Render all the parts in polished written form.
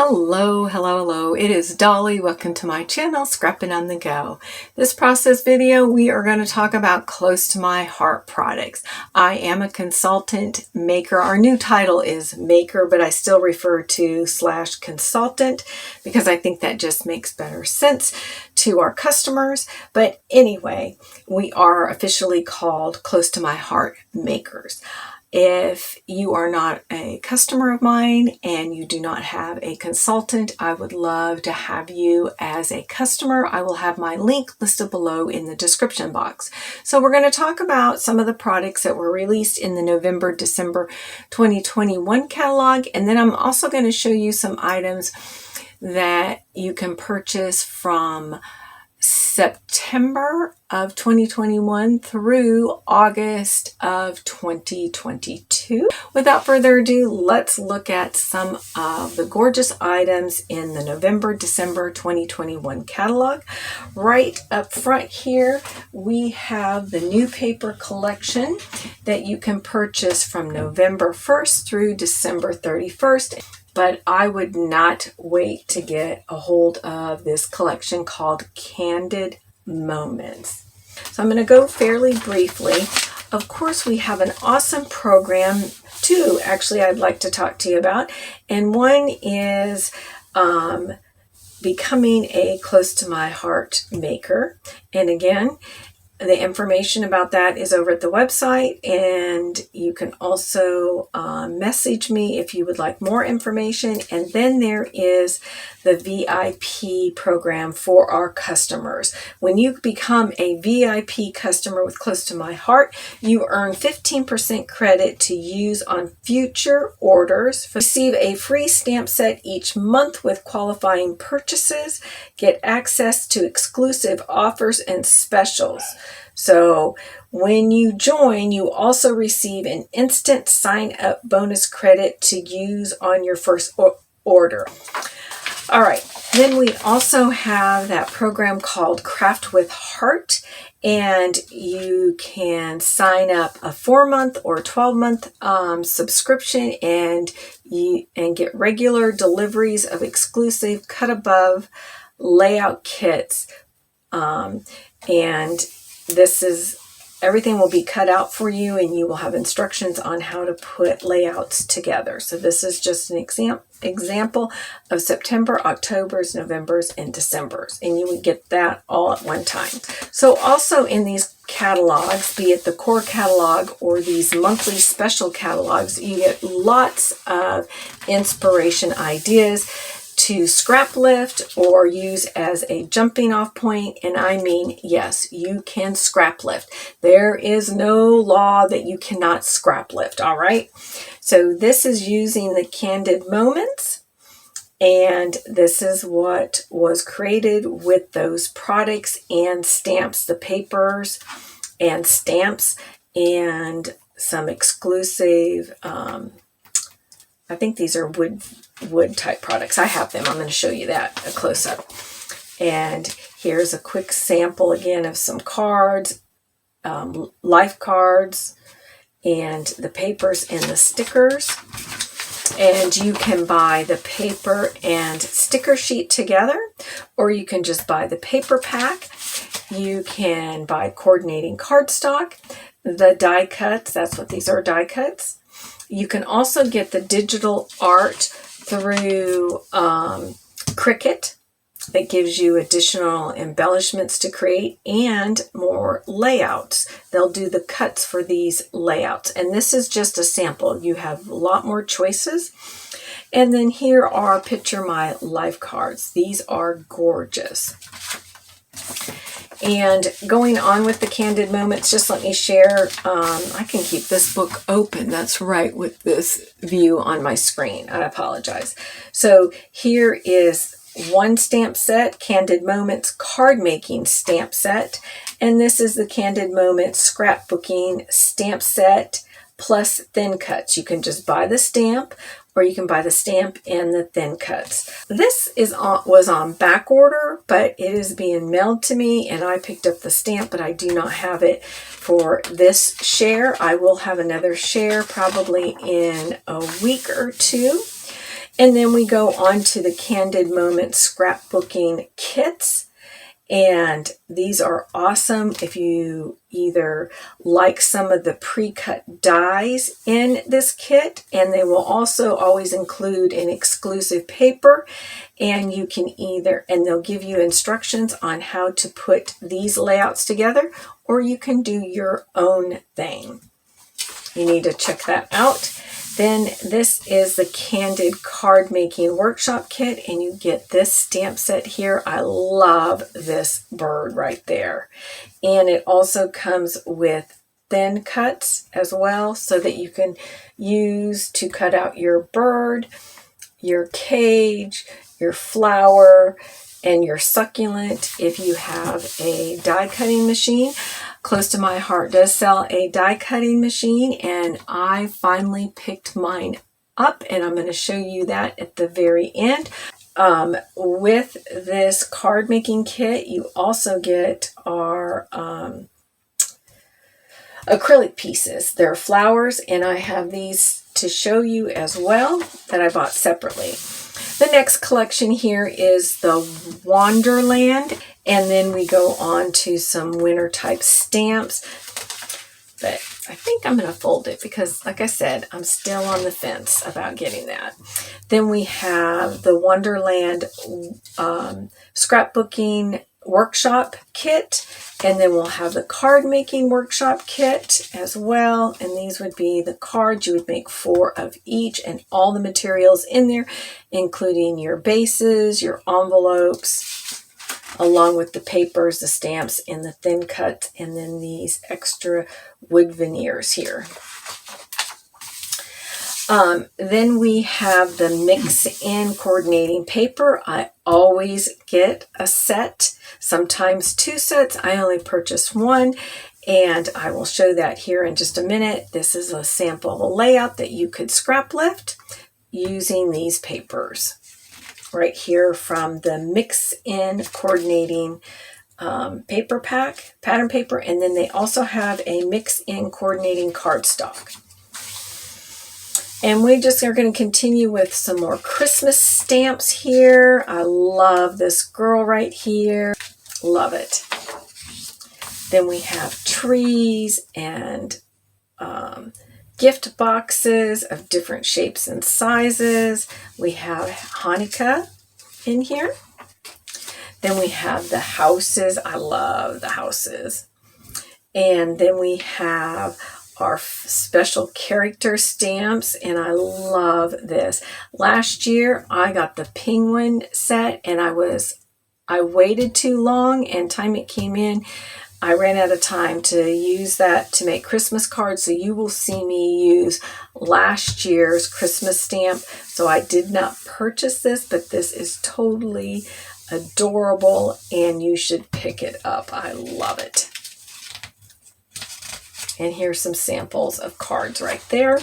Hello, hello, hello. It is Dolly. Welcome to my channel, Scrapping on the Go. This process video, we are going to talk about close to my heart products. I am a consultant maker. Our new title is maker, but I still refer to /consultant because I think that just makes better sense to our customers. But anyway, we are officially called close to my heart makers. If you are not a customer of mine and you do not have a consultant, I would love to have you as a customer. I will have my link listed below in the description box. So we're going to talk about some of the products that were released in the November-December 2021 catalog. And then I'm also going to show you some items that you can purchase from September of 2021 through August of 2022. Without further ado, let's look at some of the gorgeous items in the November-December 2021 catalog. Right up front here, we have the new paper collection that you can purchase from November 1st through December 31st. But I would not wait to get a hold of this collection called Candid Moments. So I'm going to go fairly briefly. Of course, we have an awesome program, two actually I'd like to talk to you about. And one is becoming a close to my heart maker. And again, the information about that is over at the website, and you can also message me if you would like more information. And then there is the VIP program for our customers. When you become a VIP customer with Close to My Heart, you earn 15% credit to use on future orders. Receive a free stamp set each month with qualifying purchases. Get access to exclusive offers and specials. So when you join, you also receive an instant sign-up bonus credit to use on your first order. All right, then we also have that program called Craft with Heart, and you can sign up a 4-month or 12-month subscription and get regular deliveries of exclusive cut above layout kits. And this is, everything will be cut out for you, and you will have instructions on how to put layouts together. So this is just an example of September, October's, November's, and December's, and you would get that all at one time. So also in these catalogs, be it the core catalog or these monthly special catalogs, you get lots of inspiration ideas to scrap lift or use as a jumping off point. And I mean, yes, you can scrap lift. There is no law that you cannot scrap lift, all right? So this is using the Candid Moments, and this is what was created with those products and stamps, the papers and stamps, and some exclusive, I think these are wood type products. I have them. I'm going to show you that, a close-up. And here's a quick sample again of some cards, life cards, and the papers and the stickers. And you can buy the paper and sticker sheet together, or you can just buy the paper pack. You can buy coordinating cardstock, the die cuts. That's what these are, die cuts. You can also get the digital art through Cricut that gives you additional embellishments to create and more layouts. They'll do the cuts for these layouts. And this is just a sample. You have a lot more choices. And then here are Picture My Life cards. These are gorgeous. And going on with the Candid Moments, just let me share, I can keep this book open, that's right, with this view on my screen. I apologize. So here is one stamp set, Candid Moments card making stamp set, and this is the Candid Moments scrapbooking stamp set plus thin cuts. You can just buy the stamp, or you can buy the stamp and the thin cuts. This was on back order, but it is being mailed to me, and I picked up the stamp, but I do not have it for this share. I will have another share probably in a week or two. And then we go on to the Candid Moment scrapbooking kits. And these are awesome if you either like some of the pre-cut dies in this kit, and they will also always include an exclusive paper, and you can and they'll give you instructions on how to put these layouts together, or you can do your own thing. You need to check that out. Then this is the Candid card making workshop kit, and you get this stamp set here. I love this bird right there. And it also comes with thin cuts as well, so that you can use to cut out your bird, your cage, your flower, and your succulent if you have a die cutting machine. Close to my heart does sell a die cutting machine, and I finally picked mine up, and I'm going to show you that at the very end. With this card making kit, you also get our acrylic pieces. They're flowers, and I have these to show you as well that I bought separately. The next collection here is the Wonderland, and then we go on to some winter type stamps, but I think I'm going to fold it because, like I said, I'm still on the fence about getting that. Then we have the Wonderland scrapbooking workshop kit, and then we'll have the card making workshop kit as well, and these would be the cards. You would make 4 of each, and all the materials in there, including your bases, your envelopes, along with the papers, the stamps, and the thin cuts, and then these extra wood veneers here. Then we have the mix in coordinating paper. I always get a set, sometimes 2 sets. I only purchase 1, and I will show that here in just a minute. This is a sample layout that you could scrap lift using these papers right here from the mix in coordinating paper pack, pattern paper, and then they also have a mix in coordinating cardstock. And we just are going to continue with some more Christmas stamps here. I love this girl right here. Love it. Then we have trees and gift boxes of different shapes and sizes. We have Hanukkah in here. Then we have the houses. I love the houses. And then we have our special character stamps, and I love this. Last year I got the penguin set, and I waited too long, and time it came in, I ran out of time to use that to make Christmas cards, so you will see me use last year's Christmas stamp. So I did not purchase this, but this is totally adorable, and you should pick it up. I love it. And here's some samples of cards right there.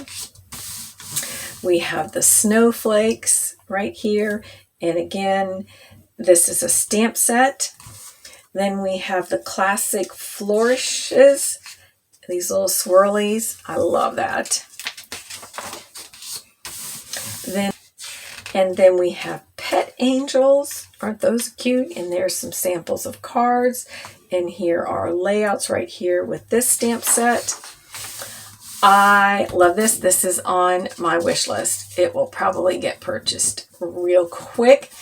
We have the snowflakes right here. And again, this is a stamp set. Then we have the classic flourishes, these little swirlies. I love that. Then we have pet angels. Aren't those cute? And there's some samples of cards. And here are layouts right here with this stamp set. I love this. This is on my wish list. It will probably get purchased real quick.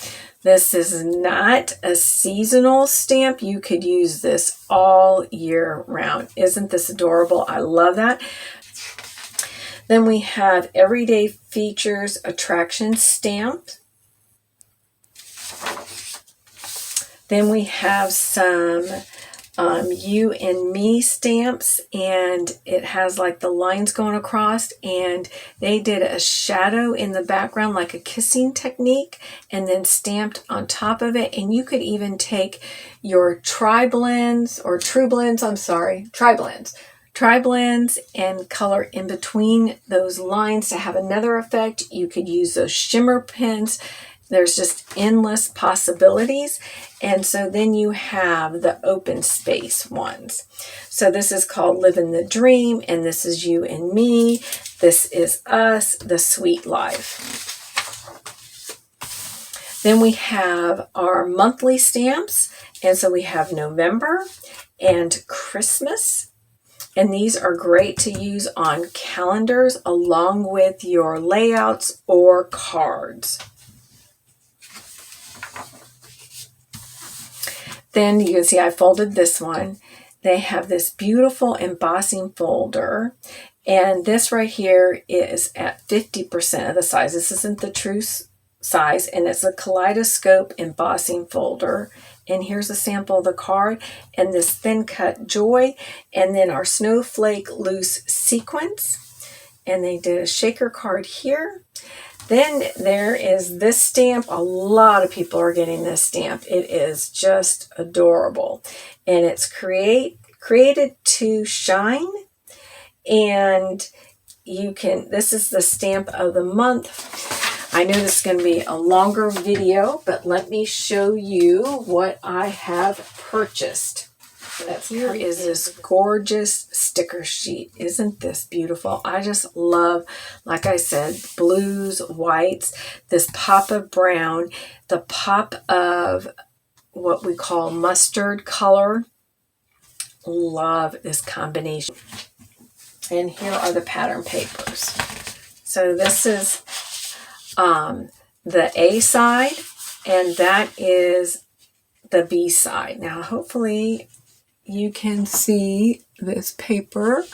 This is not a seasonal stamp. You could use this all year round. Isn't this adorable? I love that. Then we have Everyday Features Attraction Stamp. Then we have some You and Me stamps, and it has like the lines going across, and they did a shadow in the background like a kissing technique and then stamped on top of it. And you could even take your tri-blends and color in between those lines to have another effect. You could use those shimmer pens. There's just endless possibilities. And so then you have the open space ones. So this is called Living the Dream, and this is You and Me. This is Us, The Sweet Life. Then we have our monthly stamps. And so we have November and Christmas. And these are great to use on calendars along with your layouts or cards. Then you can see I folded this one. They have this beautiful embossing folder. And this right here is at 50% of the size. This isn't the true size. And it's a Kaleidoscope embossing folder. And here's a sample of the card. And this thin cut joy. And then our snowflake loose sequins. And they did a shaker card here. Then there is this stamp. A lot of people are getting this stamp. It is just adorable. And it's created to shine. And you can, this is the stamp of the month. I know this is going to be a longer video, but let me show you what I have purchased. Here is this gorgeous sticker sheet. Isn't this beautiful? I just love, like I said, blues, whites, this pop of brown, the pop of what we call mustard color. Love this combination. And here are the pattern papers. So this is the A side, and that is the B side. Now, hopefully you can see this paper.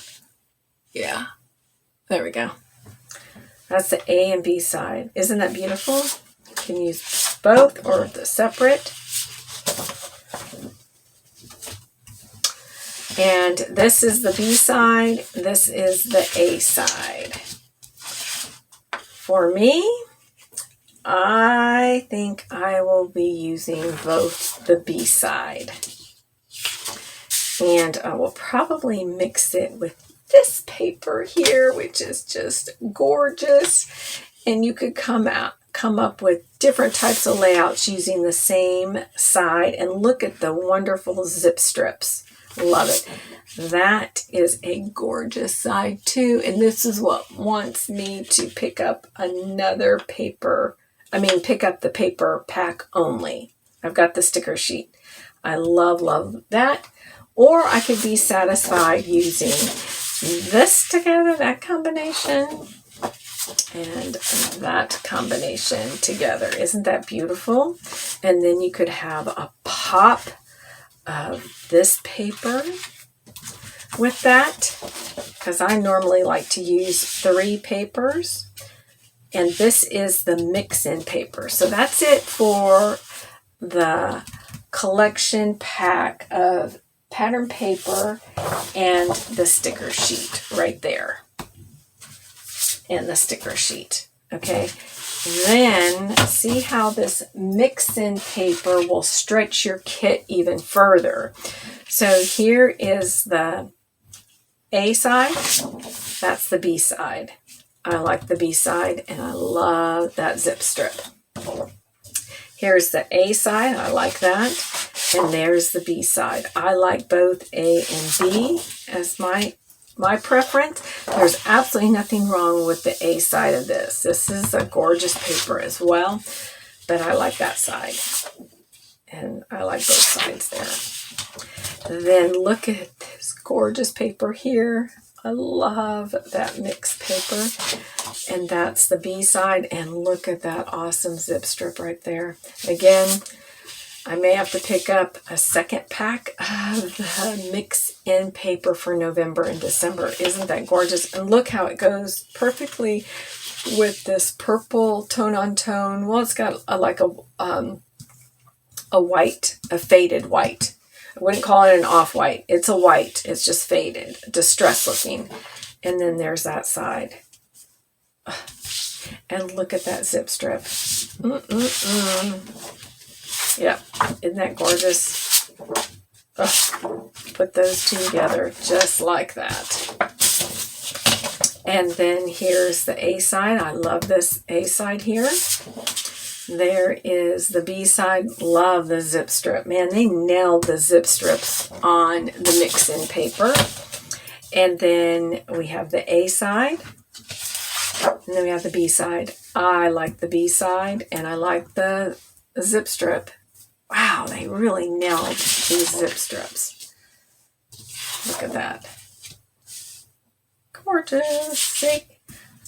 Yeah, there we go. That's the A and B side. Isn't that beautiful? You can use both or the separate. And this is the B side. This is the A side. For me, I think I will be using both the B side. And I will probably mix it with this paper here, which is just gorgeous. And you could come up with different types of layouts using the same side. And look at the wonderful zip strips. Love it. That is a gorgeous side too. And this is what wants me to pick up another paper. Pick up the paper pack only. I've got the sticker sheet. I love that. Or I could be satisfied using this together, that combination, and that combination together. Isn't that beautiful? And then you could have a pop of this paper with that, because I normally like to use 3 papers. And this is the mix-in paper. So that's it for the collection pack of pattern paper and the sticker sheet right there. And the sticker sheet. Okay. Then see how this mix-in paper will stretch your kit even further. So here is the A side. That's the B side. I like the B side and I love that zip strip. Here's the A side. I like that. And there's the B side. I like both A and B as my preference. There's absolutely nothing wrong with the A side of this. This is a gorgeous paper as well, but I like that side. And I like both sides there. Then look at this gorgeous paper here. I love that mixed paper. And that's the B side. And look at that awesome zip strip right there. Again, I may have to pick up a second pack of the mix-in paper for November and December. Isn't that gorgeous? And look how it goes perfectly with this purple tone-on-tone. Well, it's got a white, a faded white. I wouldn't call it an off-white. It's a white. It's just faded, distressed looking. And then there's that side. And look at that zip strip. Yeah, isn't that gorgeous? Put those two together just like that. And then here's the A side. I love this A side here. There is the B side. Love the zip strip. Man, they nailed the zip strips on the mix-in paper. And then we have the A side. And then we have the B side. I like the B side, and I like the zip strip. Wow, they really nailed these zip strips. Look at that. Gorgeous. See?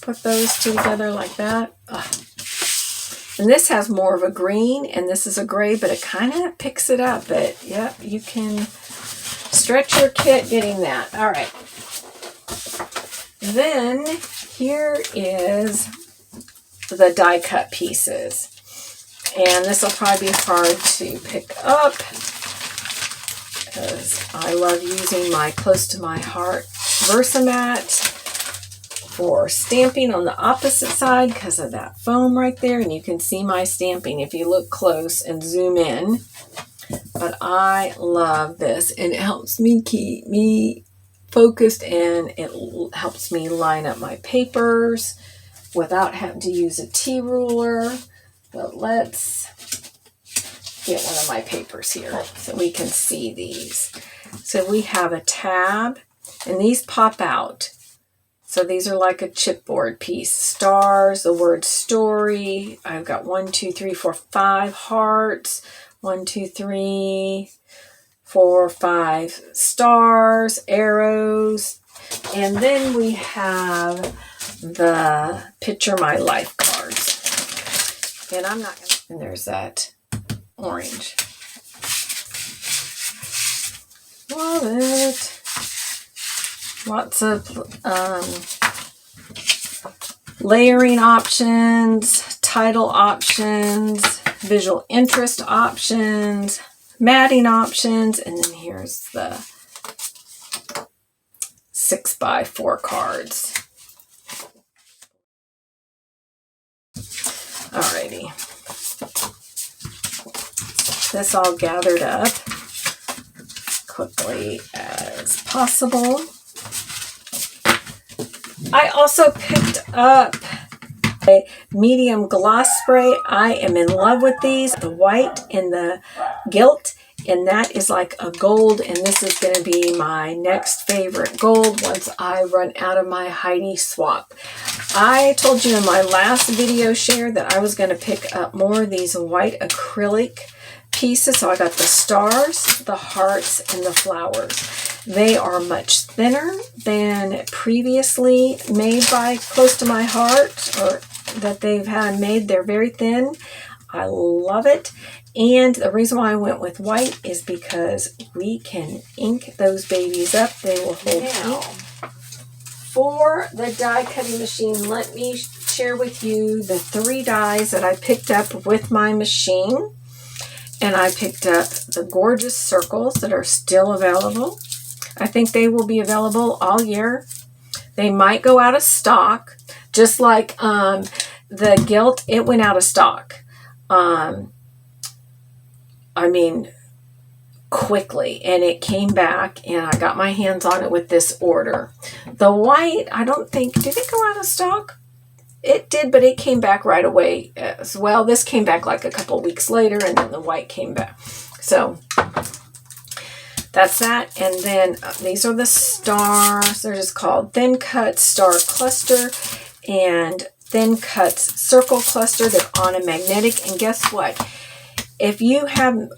Put those two together like that. Ugh. And this has more of a green, and this is a gray, but it kind of picks it up. But, yep, you can stretch your kit getting that. All right. Then here is the die cut pieces. And this will probably be hard to pick up because I love using my Close to My Heart Versamat for stamping on the opposite side because of that foam right there. And you can see my stamping if you look close and zoom in. But I love this, and it helps me keep me focused, and it helps me line up my papers without having to use a T-ruler. But let's get one of my papers here so we can see these. So we have a tab, and these pop out. So these are like a chipboard piece. Stars, the word story. I've got 1, 2, 3, 4, 5 hearts. 1, 2, 3, 4, 5 stars, arrows. And then we have the Picture My Life cards. And I'm not going to, and there's that orange. Love it. Lots of layering options, title options, visual interest options, matting options, and then here's the 6x4 cards. Alrighty. This all gathered up quickly as possible. I also picked up a medium gloss spray. I am in love with these. The white and the gilt, and that is like a gold, and this is going to be my next favorite gold once I run out of my Heidi swap. I told you in my last video share that I was going to pick up more of these white acrylic pieces. So I got the stars, the hearts, and the flowers. They are much thinner than previously made by Close to My Heart, or that they've had made. They're very thin. I love it. And the reason why I went with white is because we can ink those babies up. They will hold ink. For the die cutting machine, let me share with you the 3 dies that I picked up with my machine. And I picked up the gorgeous circles that are still available. I think they will be available all year. They might go out of stock, just like the gilt, it went out of stock. I mean, quickly, and it came back, and I got my hands on it with this order. The white, I don't think, did it go out of stock? It did, but it came back right away as well. This came back like a couple weeks later, and then the white came back. So that's that. And then these are the stars. They're just called Thin Cut Star Cluster and Thin Cuts Circle Cluster. They're on a magnetic. And guess what? If you have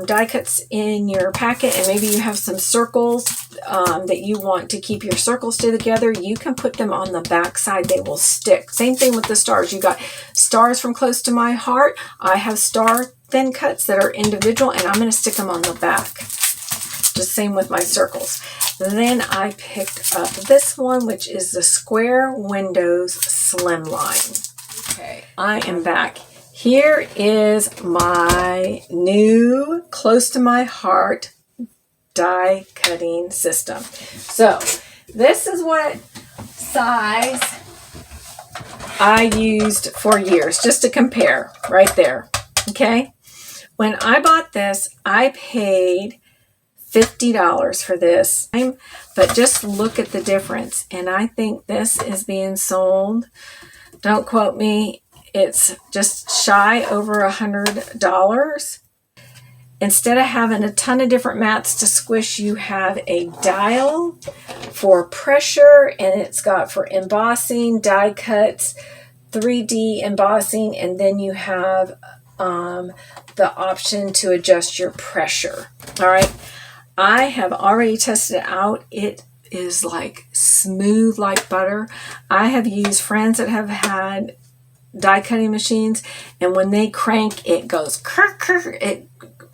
die cuts in your packet, and maybe you have some circles that you want to keep your circles together, you can put them on the back side. They will stick. Same thing with the stars. You got stars from Close to My Heart. I have star thin cuts that are individual, and I'm going to stick them on the back. Just same with my circles. Then I picked up this one, which is the Square Windows Slimline. Okay, I am back. Here is my new Close to My Heart die cutting system. So this is what size I used for years, just to compare right there. Okay. When I bought this, I paid $50 for this, but just look at the difference. And I think this is being sold, don't quote me, it's just shy over $100. Instead of having a ton of different mats to squish, you have a dial for pressure, and it's got for embossing, die cuts, 3D embossing, and then you have the option to adjust your pressure. All right. I have already tested it out. It is like smooth like butter. I have used friends that have had die cutting machines, and when they crank, it goes krr, krr. It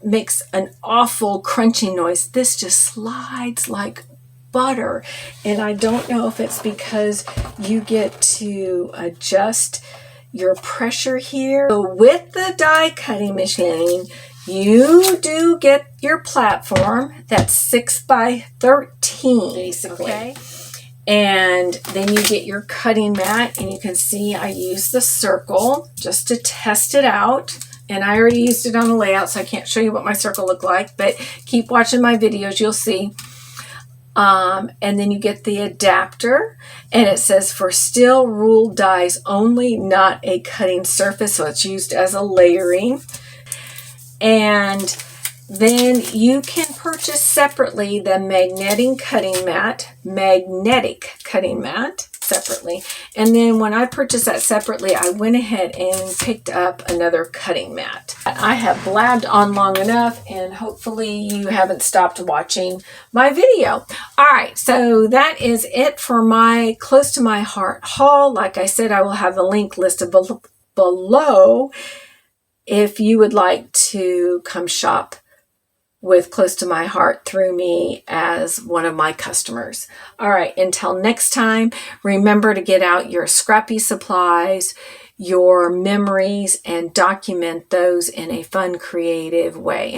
makes an awful crunching noise. This just slides like butter, and I don't know if it's because you get to adjust your pressure here. So with the die cutting machine, you do get your platform that's 6 by 13 basically. Okay. And then you get your cutting mat, and you can see I use the circle just to test it out. And I already used it on the layout, so I can't show you what my circle looked like, but keep watching my videos, you'll see. And then you get the adapter, and it says for steel ruled dies only, not a cutting surface, so it's used as a layering. And then you can purchase separately the magnetic cutting mat separately. And then when I purchased that separately, I went ahead and picked up another cutting mat. I have blabbed on long enough, and hopefully you haven't stopped watching my video. All right, so that is it for my Close to My Heart haul. Like I said, I will have the link listed below if you would like to come shop with Close to My Heart through me as one of my customers. All right, until next time, remember to get out your scrappy supplies, your memories, and document those in a fun, creative way.